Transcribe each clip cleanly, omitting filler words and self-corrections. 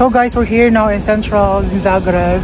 So guys, we're here now in Central Zagreb,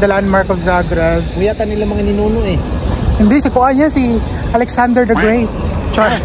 the landmark of Zagreb. Yata nila mga ninuno eh. Hindi, si Kuan niya, si Alexander the Great. Char.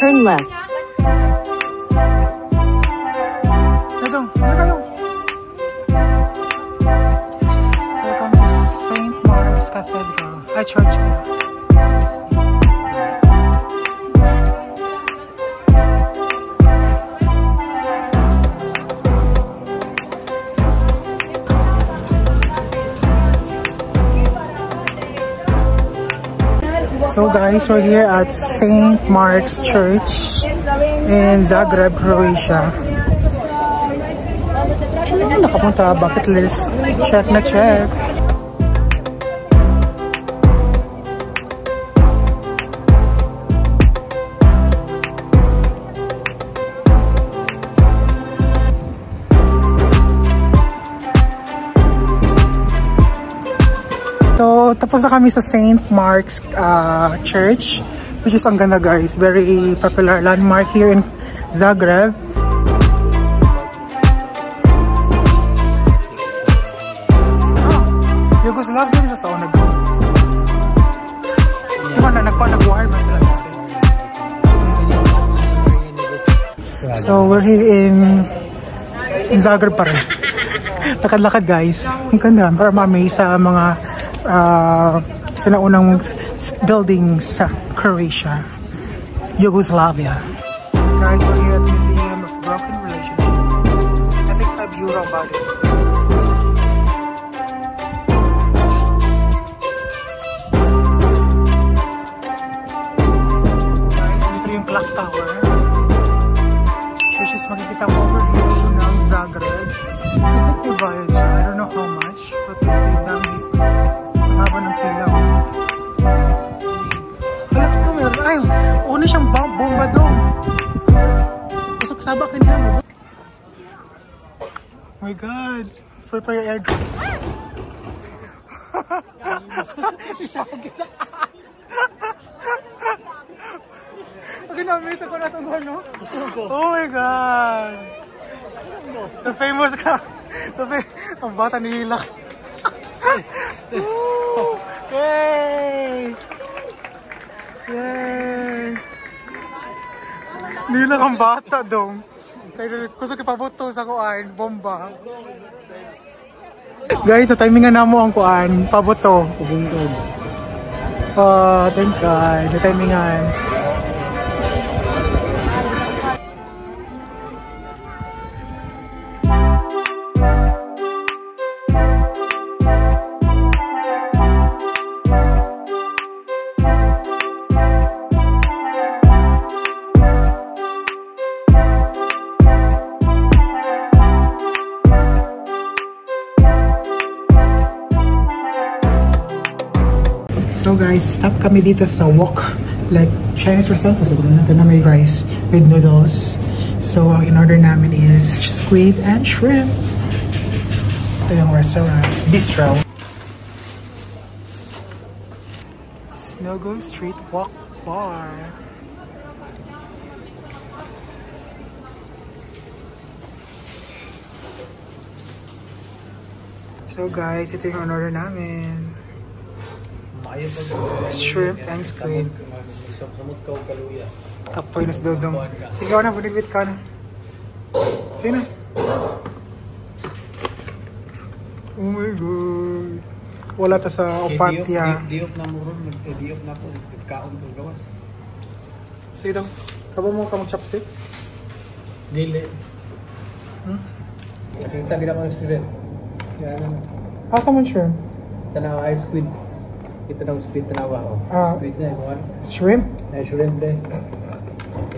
Turn left. Welcome to St. Mark's Cathedral. Ay, church pala. So guys, we're here at St. Mark's Church in Zagreb, Croatia. Nakapunta, bucket list. Check na check. So, tapos na kami sa St. Mark's Church, which is ang ganda guys. Very popular landmark here in Zagreb. Yugoslavia nila sa una doon. Diba na nag-war ba sila natin? So, we're here in Zagreb pa rin. Lakad-lakad guys. Ang ganda. Para ma-amaze sa mga sinaunang buildings sa Croatia, Yugoslavia. Guys, we're here at Museum of Broken Relationship. I think €5 about it. Guys, dito yung clock tower, which is makikita mo overview ng Zagreb. I think they bayad siya. I don't know how much, but they say dami. Haba ng pila. Ay, una siyang bomba doon. Gusto kasaba ka niya mo. Oh my God. Prepare your airdrop. Isama kita. Ginamit ako na itong ano. Oh my God. The famous ka. Ang bata ni Hilak. Yay! Yay! Nila kang bata dong. Kaya gusto kipabuto sa kuan, bomba. Guys, sa timingan na mo ang kuan, pabuto. Thank God, sa timingan. So guys, stop kami dito sa wok, like Chinese restaurant. So na may rice with noodles. So in order namin is squid and shrimp. Ito yung restaurant, bistro. Snogo Street Walk Bar. So guys, ito yung order namin. Shrimp and squid. Kapoy na si Dodong. Sige na, bunibit ka na. Sige na. Oh my god. Wala ta sa Opatya. Diop na mo ron. Diop na po. Kaon ko gawas. Sige daw. Kaba mo ka mag-chopstick? Dili. Nakita kita mga student. Yan na. How come on shrimp? Tanawa ay squid. Kita na squid tanawa. Squid na yung Shrimp? Ay shrimp na.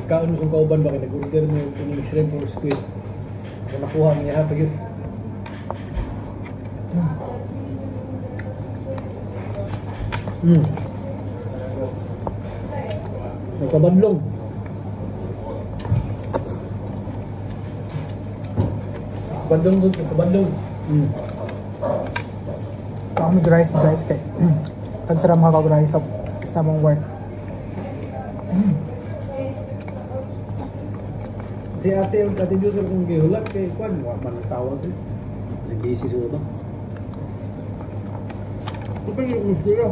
Ikaw mo sa kauban ba? Nag-order mo yung shrimp or squid. Kung nakuha niya hapag yun. Nagkabadlong. Kabadlong doon, kabadlong. Ako mag-rice kay. Tagsara mga kag-rice sa mong work. Si ate yung katidyos kung gihulak kay Kwan, wala man tawag ko. Kasi busy sa ito. Ito yung musira.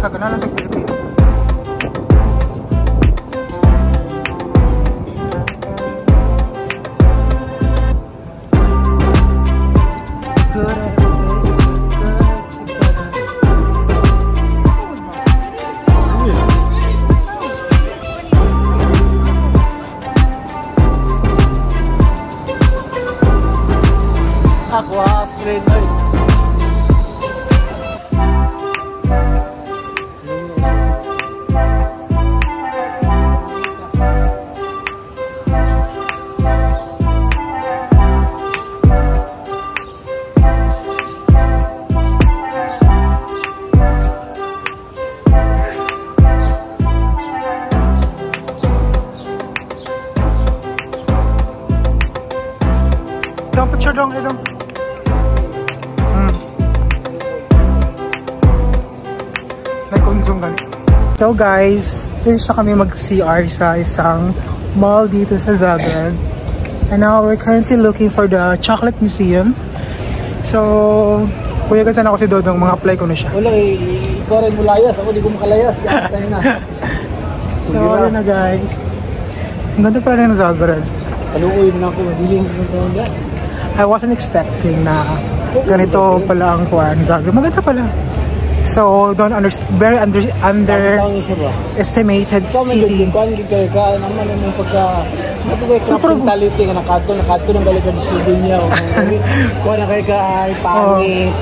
Kaganalan sa Pilipino. Good at this, good together. Aqua straight boy. Dong, picture dong, dong. Nag-consume gani. So guys, finish na kami mag-CR sa isang mall dito sa Zagreb. And now we're currently looking for the chocolate museum. So, kuya kasi ako si Dodong, mga apply ko na siya. Wala ikaw rin mo layas, ako di ko makalayas. Tayo na. So, ayun na guys. Ang ganda pala rin ng Zagreb. Kaluoy mo na ako, madiling ng taon dyan. I wasn't expecting na ganito pala ang kuwan Zagreb. Maganda pala. So, don't very underestimated city. Kuan ka naman yung pagka mentality nga nakato ng balikan sa studio niya. Kuan na kay ka ay pangit.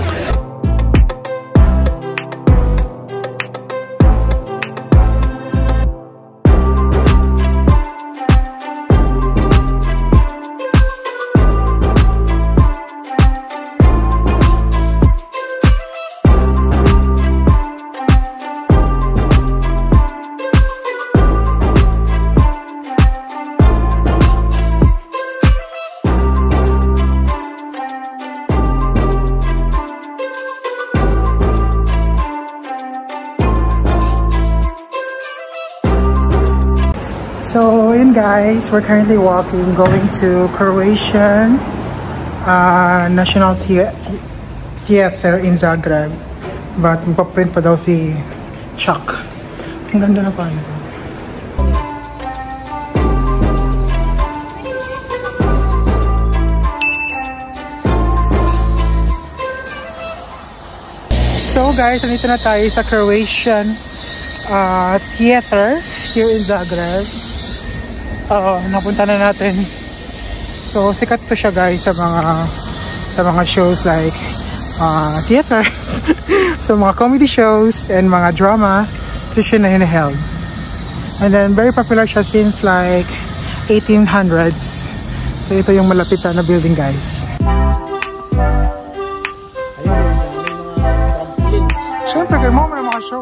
So, yun guys, we're currently walking, going to Croatian National Theater in Zagreb. But magpaprint pa daw si Chuck. Ang ganda na pa nito. So guys, nandito na tayo sa Croatian Theater here in Zagreb. Napunta na natin. So sikat to siya guys sa mga shows like theater, so mga comedy shows and mga drama siya na held. And then very popular siya since like 1800s. So ito yung malapitan na building guys. Siyempre kayo mo na mga show.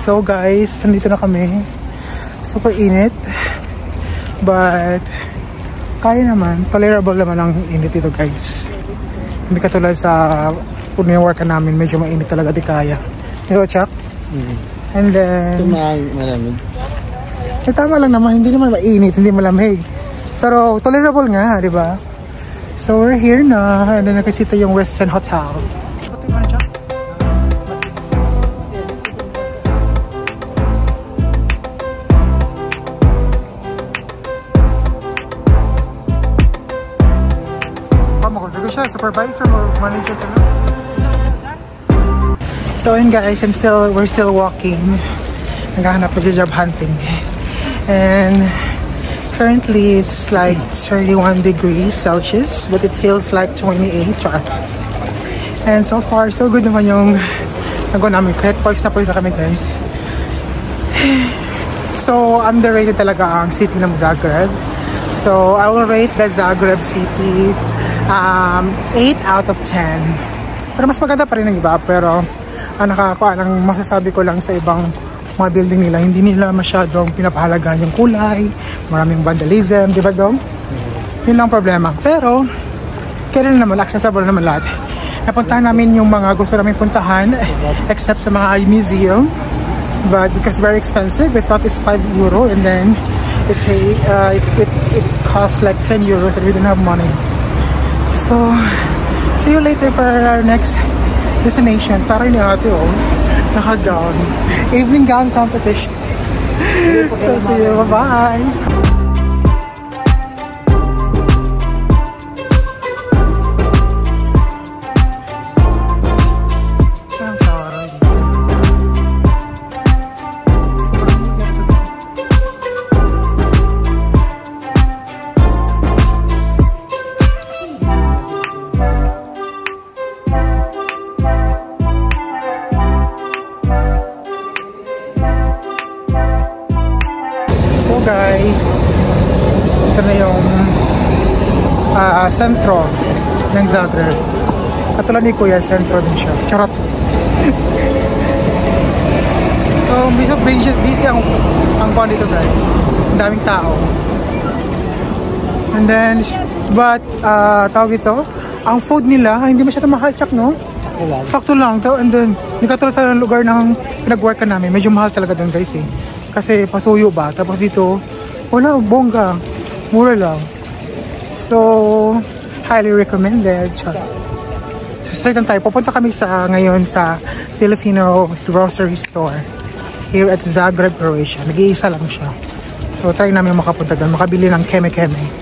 So guys, nandito na kami. Super init. But Kaya naman, tolerable naman ang init dito guys. Hindi katulad sa work namin, medyo mainit talaga, di kaya. Diba, Chuck? And then... Ito malamig. Tama lang naman, hindi naman mainit, hindi malamig. Pero tolerable nga, di ba? So we're here na, and then nakasita yung Western Hotel. Pati mo na, Chuck? Siya, supervisor or manager sila. So yun guys, we're still walking. Naghahanap ng job hunting. And currently it's like 31 degrees Celsius, but it feels like 28. And so far, so good naman yung nagawa namin. Kahit pawis na kami guys. So underrated talaga ang city ng Zagreb. So I will rate the Zagreb city 8 out of 10. Pero mas maganda pa rin ang iba. Pero ang masasabi ko lang sa ibang mga building nila, hindi nila masyadong pinapahalagan yung kulay, maraming vandalism, di ba Dom? Yun lang problema. Pero kailan naman, accessible naman lahat. Napuntahan namin yung mga gusto namin puntahan, except sa mga museum. But because very expensive, we thought it's 5 euro, and then it costs like 10 euros and we didn't have money. So, see you later for our next destination. Tara ni ate, naka-gown. Evening gown competition. So, see you. Bye-bye. Guys, ito na yung sentro ng Zagreb. Katulad ni Kuya, sentro din siya. Charot. So, busy ang buwan dito guys. Ang daming tao. And then, but tawag ito, ang food nila, hindi masyadong mahal, Chuck, no? Sakto lang. And then, hindi katulad sa lugar ng pinag-work namin, medyo mahal talaga doon guys eh. Kasi pasuyo ba? Tapos dito, wala, bongga. Mura lang. So, highly recommended. So, straight on tayo. Pupunta kami ngayon sa Filipino grocery store here at Zagreb, Croatia. Nag-iisa lang siya. So, try namin makapunta doon. Makabili ng keme-keme.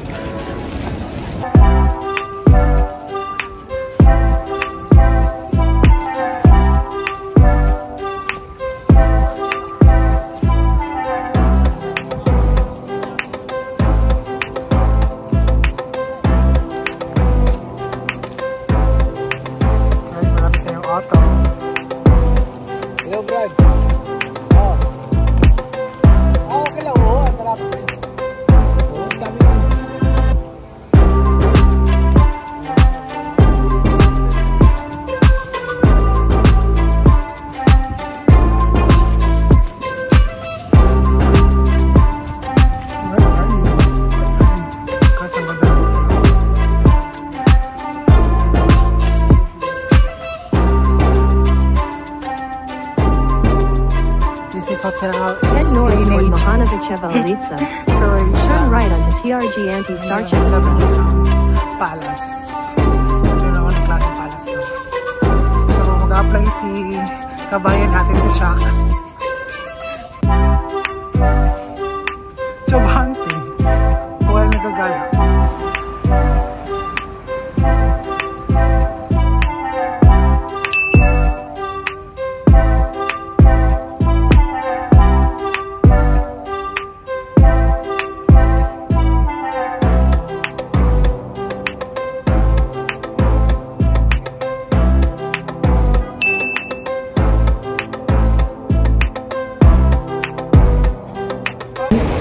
Hello, Brad. Okay lang, marami. Dami. Hotel Head north toward Mohanovićeva ulica. Turn right onto TRG Anti-Starchev Palace. Ito na ako ng klaseng palace to. So, mag-apply si kabayan natin si Chuck. Job hunting. Huwag nagagala.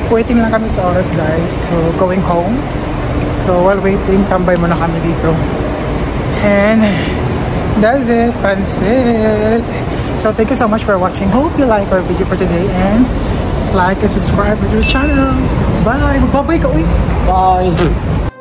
Waiting lang kami sa oras guys to going home. So while waiting, tambay muna kami dito. And that's it, pansit. So thank you so much for watching. Hope you like our video for today and like and subscribe to our channel. Bye! Magbabay ka, uy! Bye!